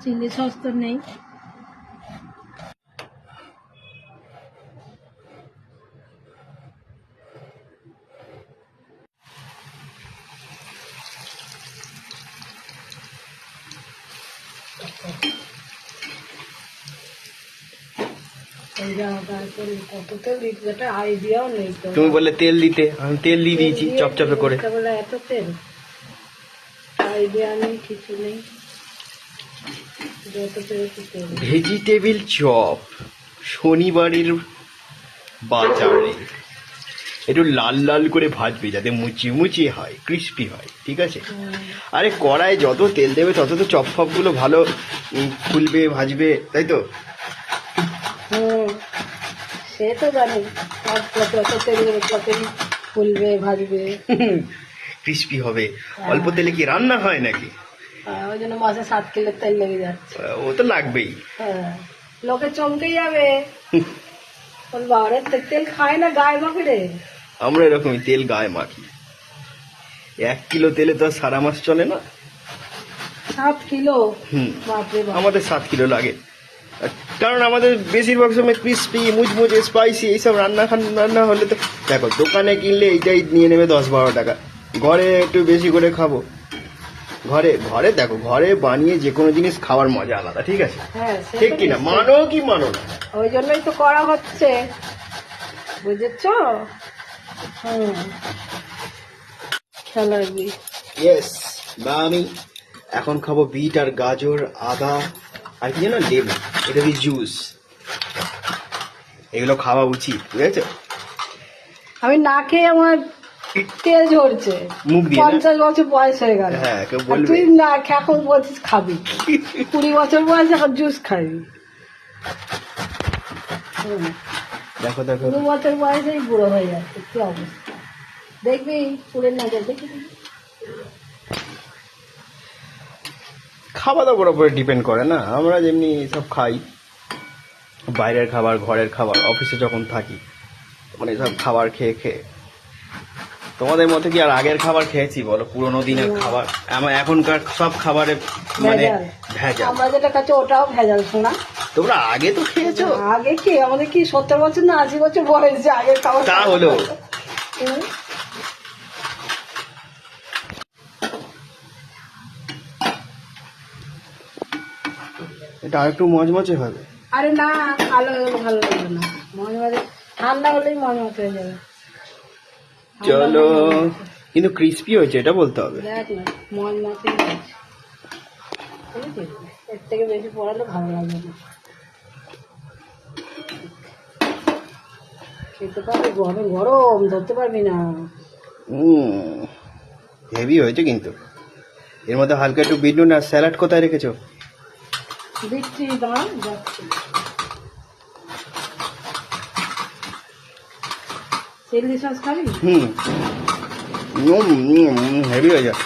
Chilli sauce তো নেই। আইডিয়াও নেই তো। তুমি বললে তেল দিতে, আমি তেল দিয়ে দিয়েছি চপচপে করে। বলে এত তেল, আইডিয়া নেই, কিছু নেই। ভেজিটেবিল চপ শনিবারের বাজারে একটু লাল লাল করে ভাজবে যাতে মুচিয়ে মুচিয়ে হয়, ক্রিস্পি হয়, ঠিক আছে? আরে কড়াই যত তেল দেবে তত তো চপ ফপ গুলো ভালো ফুলবে, ভাজবে, তাই তো? সে তো জানি, যত তেল দেবে ততই ফুলবে, ভাজবে, ক্রিস্পি হবে। অল্প তেলে কি রান্না হয় নাকি? ওই জন্য মাসে 7 কিলো তেল লেগে যাচ্ছে। ও তো লাগবেই। হ্যাঁ, লোকে চমকে যাবে, বলবো আরে তেল খায় না, গায়ে মাখে রে। আমরা এরকমই তেল গায়ে মাখি। 1 কিলো তেলে তো আর সারা মাস চলে না। 7 কিলো? আমাদের 7 কিলো লাগে, কারণ আমাদের বেশিরভাগ সময় ক্রিস্পি, মুচমুচে, স্পাইসি এইসব রান্না হলে তো দেখো, দোকানে কিনলে এইটাই নিয়ে নেবে 10-12 টাকা। ঘরে একটু বেশি করে খাবো, ঘরে দেখো, ঘরে বানিয়ে যে কোনো জিনিস খাওয়ার মজা আলাদা, ঠিক আছে? হ্যাঁ, ঠিক কিনা? মানো কি মানো না? ওই জন্যই তো করা হচ্ছে, বুঝেছ? খেলাবি। ইয়েস, বা আমি এখন খাবো বিট আর গাজর, আদা আর কি জানো, লেবু, এটা দিয়ে জুস। এগুলো খাওয়া উচিত, বুঝেছো? আমি না খেয়ে আমার তেল ঝরছে, মুখ দিয়ে 50 বছর বয়স হয়ে গেল। হ্যাঁ, কেউ আর বলবে তুই না এখন বলছিস খাবি, 20 বছর বয়স এখন জুস খাবি। দেখো 20 বছর বয়সেই বুড়ো হয়ে যাচ্ছে, কি অবস্থা দেখবি, পুরের নজর দেখবি। খাওয়া দাওয়ার উপরে ডিপেন্ড করে না। আমরা যেমনি সব খাই, বাইরের খাবার, ঘরের খাবার, অফিসে যখন থাকি মানে সব খাবার খেয়ে খেয়ে, তোমাদের মতো কি আর আগের খাবার খেয়েছি বলো? পুরোনো দিনের খাবার। আমার এখনকার সব খাবারে মানে ভেজাল। আমরা যেটা খাচ্ছি ওটাও ভেজাল, শোনা। তোমরা আগে তো খেয়েছো। আগে কি আমাদের কি 70 বছর না 80 বছর বয়স, আগের খাবার তা হলো। এটা আরেকটু মজমচে হবে। আরে না, কালো হলে ভালো লাগবে না, মজমজে ঠান্ডা হলেই মজমজ হয়ে যাবে। চলো, কিন্তু ক্রিস্পি হয়েছে এটা বলতে হবে। দেখ না, মজমজে হয়েছে, এর থেকে বেশি পড়ালে ভালো লাগবে না। খেতে পারবি, গরম গরম ধরতে পারবি না। হেভি হয়েছে কিন্তু। এর মধ্যে হালকা একটু বিট নুন আর স্যালাড কোথায় রেখেছো? দিচ্ছি, দাঁড়া যাচ্ছি। চিলি সস খাবি? হেভি হয়ে যায়।